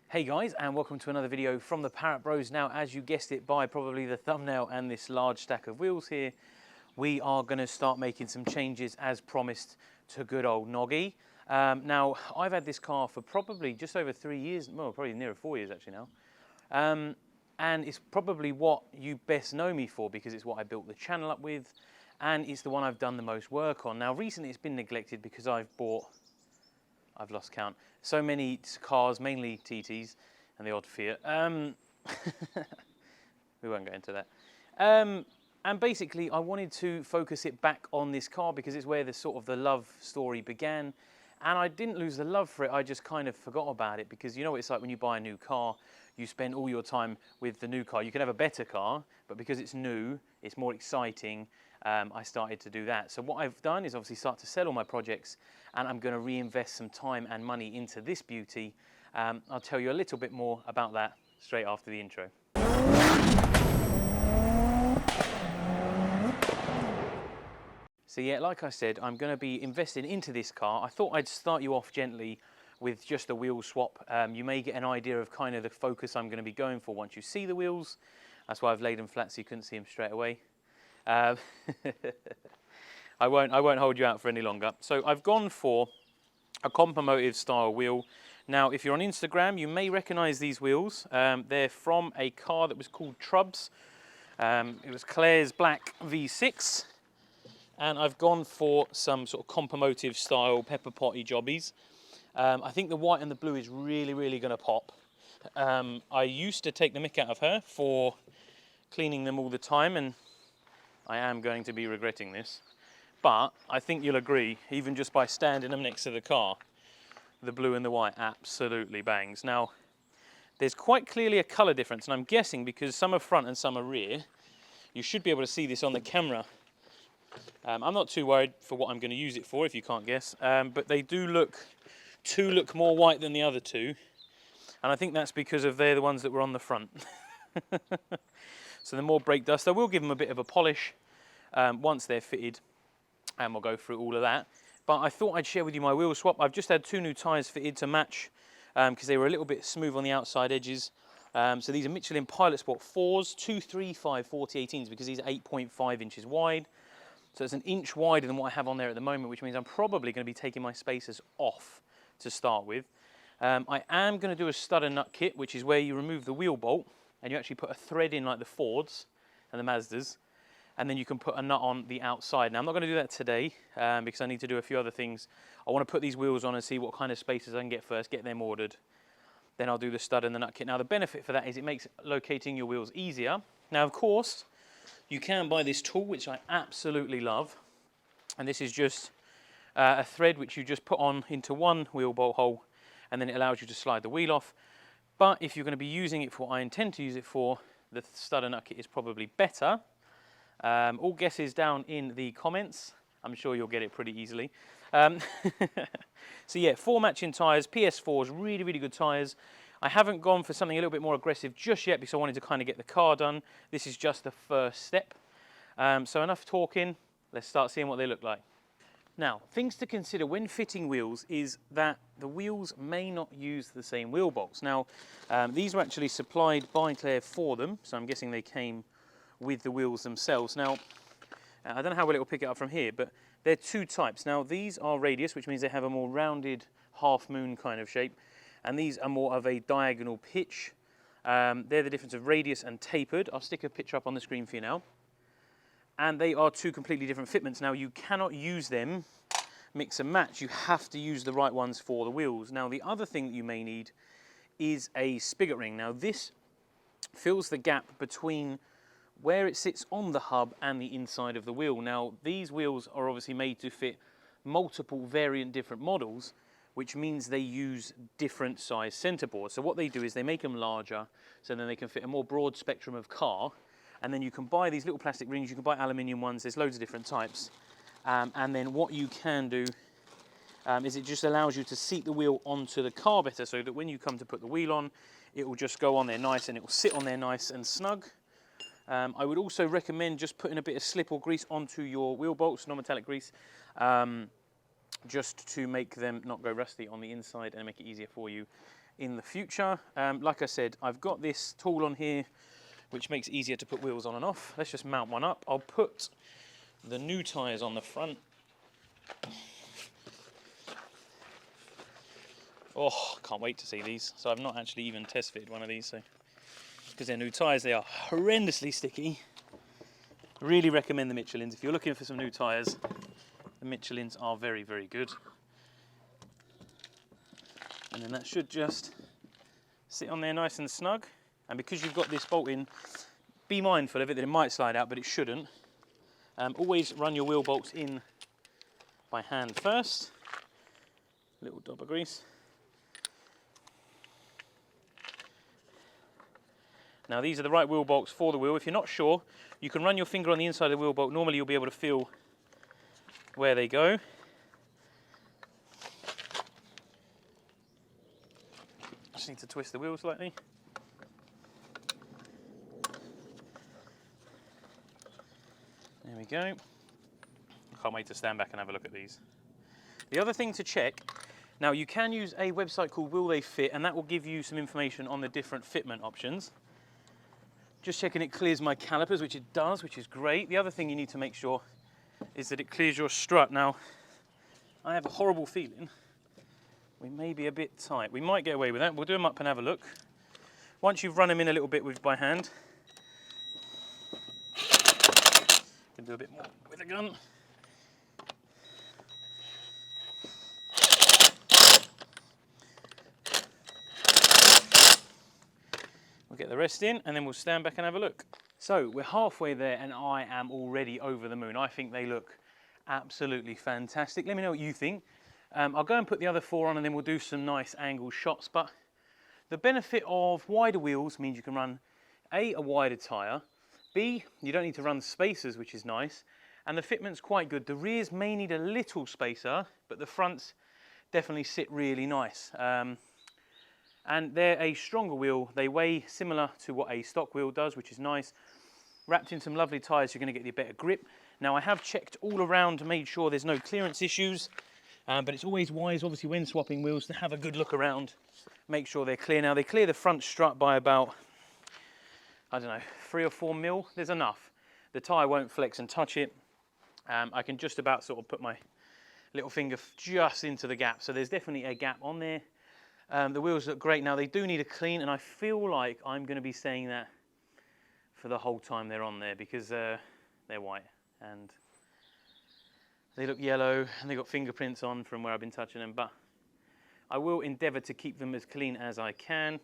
Hey guys, and welcome to another video from the Parrot Bros. Now, as you guessed it by probably the thumbnail and this large stack of wheels here, we are going to start making some changes as promised to good old Noggy. Now, I've had this car for probably just over 3 years, well, probably nearer 4 years actually now. And it's probably what you best know me for because it's what I built the channel up with, and it's the one I've done the most work on. Now, recently it's been neglected because I've lost count, so many cars, mainly TTs and the odd Fiat. We won't go into that. And basically, I wanted to focus it back on this car because it's where the sort of the love story began. And I didn't lose the love for it, I just kind of forgot about it because you know what it's like when you buy a new car, you spend all your time with the new car. You can have a better car, but because it's new, it's more exciting. I started to do that. So what I've done is obviously start to sell all my projects, and I'm going to reinvest some time and money into this beauty. I'll tell you a little bit more about that straight after the intro. So yeah, like I said, I'm going to be investing into this car. I thought I'd start you off gently with just a wheel swap. You may get an idea of kind of the focus I'm going to be going for once you see the wheels. That's why I've laid them flat so you couldn't see them straight away. I won't hold you out for any longer. So I've gone for a Compomotive style wheel. Now, if you're on Instagram, you may recognize these wheels. They're from a car that was called Trubs. It was Claire's Black V6. And I've gone for some sort of Compomotive style pepper potty jobbies. I think the white and the blue is really, really going to pop. I used to take the mick out of her for cleaning them all the time, and I am going to be regretting this. But I think you'll agree, even just by standing them next to the car, the blue and the white absolutely bangs. Now, there's quite clearly a colour difference, and I'm guessing because some are front and some are rear, you should be able to see this on the camera. I'm not too worried for what I'm going to use it for, if you can't guess, but they do look more white than the other two, and I think that's because they're the ones that were on the front. So the more brake dust, I will give them a bit of a polish once they're fitted, and we'll go through all of that. But I thought I'd share with you my wheel swap. I've just had 2 new tyres fitted to match because they were a little bit smooth on the outside edges. So these are Michelin Pilot Sport 4s, 235 40/18s because these are 8.5 inches wide. So it's an inch wider than what I have on there at the moment, which means I'm probably going to be taking my spacers off to start with. I am going to do a stud and nut kit, which is where you remove the wheel bolt and you actually put a thread in like the Fords and the Mazdas, and then you can put a nut on the outside. Now, I'm not going to do that today because I need to do a few other things. I want to put these wheels on and see what kind of spacers I can get first, get them ordered. Then I'll do the stud and the nut kit. Now, the benefit for that is it makes locating your wheels easier. Now, of course, you can buy this tool, which I absolutely love. And this is just a thread which you just put on into one wheel bolt hole, and then it allows you to slide the wheel off. But if you're going to be using it for what I intend to use it for, the stud and nut kit is probably better. All guesses down in the comments. I'm sure you'll get it pretty easily. So yeah, 4 matching tyres, PS4s, really, really good tyres. I haven't gone for something a little bit more aggressive just yet because I wanted to kind of get the car done. This is just the first step. So enough talking, let's start seeing what they look like. Now, things to consider when fitting wheels is that the wheels may not use the same wheel bolts. Now, these were actually supplied by Claire for them, so I'm guessing they came with the wheels themselves. Now, I don't know how well it will pick it up from here, but there are 2 types. Now, these are radius, which means they have a more rounded half moon kind of shape, and these are more of a diagonal pitch. They're the difference of radius and tapered. I'll stick a picture up on the screen for you now. And they are 2 completely different fitments. Now, you cannot use them mix and match. You have to use the right ones for the wheels. Now, the other thing that you may need is a spigot ring. Now, this fills the gap between where it sits on the hub and the inside of the wheel. Now, these wheels are obviously made to fit multiple variant different models, which means they use different size centerboards. So what they do is they make them larger, so then they can fit a more broad spectrum of car. And then you can buy these little plastic rings, you can buy aluminium ones, there's loads of different types. And then what you can do is it just allows you to seat the wheel onto the car better so that when you come to put the wheel on, it will just go on there nice and it will sit on there nice and snug. I would also recommend just putting a bit of slip or grease onto your wheel bolts, non-metallic grease, just to make them not go rusty on the inside and make it easier for you in the future. Like I said, I've got this tool on here which makes it easier to put wheels on and off. Let's just mount one up. I'll put the new tyres on the front. Oh, can't wait to see these. So I've not actually even test fitted one of these, so because they're new tyres, they are horrendously sticky. Really recommend the Michelins. If you're looking for some new tyres, the Michelins are very, very good. And then that should just sit on there nice and snug. And because you've got this bolt in, be mindful of it, that it might slide out, but it shouldn't. Always run your wheel bolts in by hand first. Little dab of grease. Now these are the right wheel bolts for the wheel. If you're not sure, you can run your finger on the inside of the wheel bolt. Normally you'll be able to feel where they go. Just need to twist the wheel slightly. There we go. I can't wait to stand back and have a look at these. The other thing to check, now you can use a website called Will They Fit, and that will give you some information on the different fitment options. Just checking it clears my calipers, which it does, which is great. The other thing you need to make sure is that it clears your strut. Now, I have a horrible feeling we may be a bit tight. We might get away with that. We'll do them up and have a look. Once you've run them in a little bit by hand, can do a bit more with a gun. We'll get the rest in and then we'll stand back and have a look. So we're halfway there and I am already over the moon. I think they look absolutely fantastic. Let me know what you think. I'll go and put the other four on and then we'll do some nice angle shots. But the benefit of wider wheels means you can run A, a wider tyre, B, you don't need to run spacers, which is nice, and the fitment's quite good. The rears may need a little spacer, but the fronts definitely sit really nice. And they're a stronger wheel. They weigh similar to what a stock wheel does, which is nice. Wrapped in some lovely tyres, you're going to get the better grip. Now I have checked all around to make sure there's no clearance issues, but it's always wise, obviously, when swapping wheels, to have a good look around, make sure they're clear. Now they clear the front strut by about, I don't know, 3 or 4 mil. There's enough. The tyre won't flex and touch it. I can just about sort of put my little finger just into the gap, so there's definitely a gap on there. The wheels look great. Now they do need a clean, and I feel like I'm going to be saying that for the whole time they're on there, because they're white and they look yellow and they've got fingerprints on from where I've been touching them, but I will endeavour to keep them as clean as I can,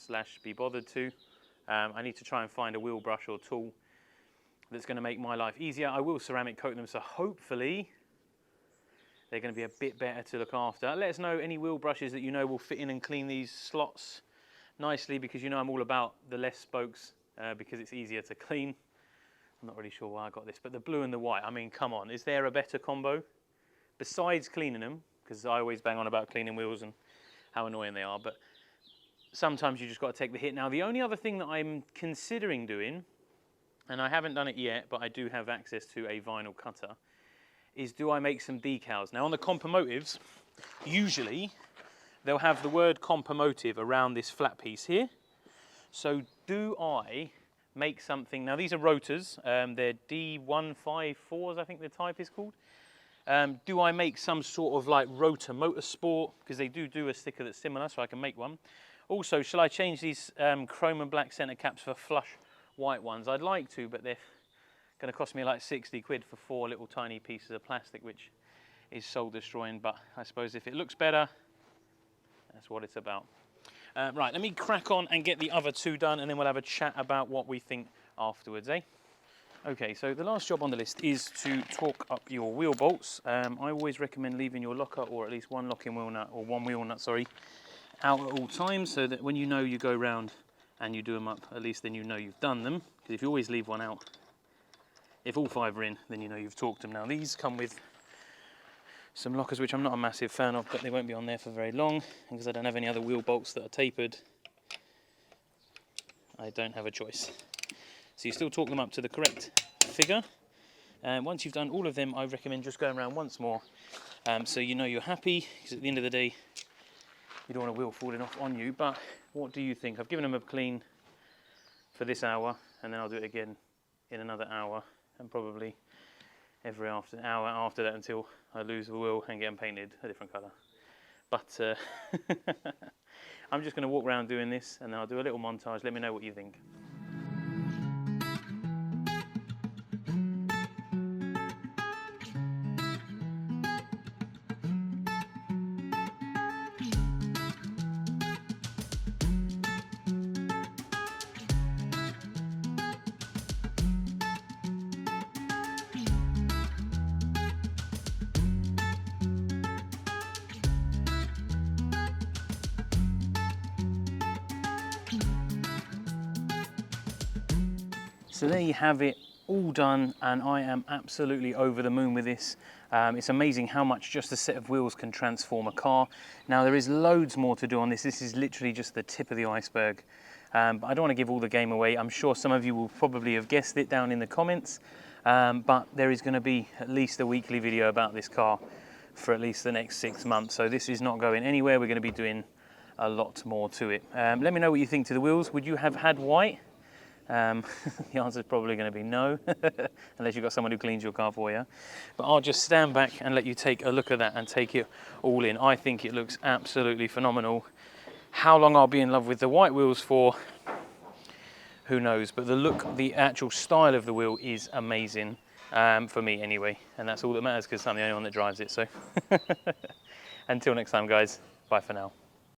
/ be bothered to. I need to try and find a wheel brush or tool that's going to make my life easier. I will ceramic coat them, so hopefully they're going to be a bit better to look after. Let us know any wheel brushes that you know will fit in and clean these slots nicely, because you know I'm all about the less spokes because it's easier to clean. I'm not really sure why I got this, but the blue and the white, I mean, come on, is there a better combo? Besides cleaning them, because I always bang on about cleaning wheels and how annoying they are, but sometimes you just got to take the hit. Now, the only other thing that I'm considering doing, and I haven't done it yet, but I do have access to a vinyl cutter, is do I make some decals? Now, on the Compomotives, usually they'll have the word Compomotive around this flat piece here. So do I make something? Now, these are rotors. They're D154s, I think the type is called. Do I make some sort of like rotor motorsport? Because they do a sticker that's similar, so I can make one. Also, shall I change these chrome and black centre caps for flush white ones? I'd like to, but they're going to cost me like 60 quid for 4 little tiny pieces of plastic, which is soul destroying. But I suppose if it looks better, that's what it's about. Right, let me crack on and get the other two done, and then we'll have a chat about what we think afterwards, eh? Okay, so the last job on the list is to torque up your wheel bolts. I always recommend leaving your locker, or at least one locking wheel nut, or one wheel nut, sorry, out at all times, so that when you know you go round and you do them up, at least then you know you've done them. Because if you always leave one out, if all 5 are in, then you know you've torqued them. Now these come with some lockers, which I'm not a massive fan of, but they won't be on there for very long, and because I don't have any other wheel bolts that are tapered, I don't have a choice. So you still torque them up to the correct figure, and once you've done all of them, I recommend just going around once more, so you know you're happy, because at the end of the day, you don't want a wheel falling off on you. But what do you think? I've given them a clean for this hour, and then I'll do it again in another hour, and probably every hour after that until I lose the wheel and get them painted a different colour. But I'm just going to walk around doing this, and then I'll do a little montage. Let me know what you think. So there you have it, all done, and I am absolutely over the moon with this. It's amazing how much just a set of wheels can transform a car. Now there is loads more to do on this. This is literally just the tip of the iceberg. But I don't want to give all the game away. I'm sure some of you will probably have guessed it down in the comments. But there is going to be at least a weekly video about this car for at least the next 6 months. So this is not going anywhere. We're going to be doing a lot more to it. Let me know what you think to the wheels. Would you have had white? The answer is probably going to be no, unless you've got someone who cleans your car for you. But I'll just stand back and let you take a look at that and take it all in. I think it looks absolutely phenomenal. How long I'll be in love with the white wheels for, who knows? But the look, the actual style of the wheel is amazing, for me anyway. And that's all that matters, because I'm the only one that drives it. So until next time, guys, bye for now.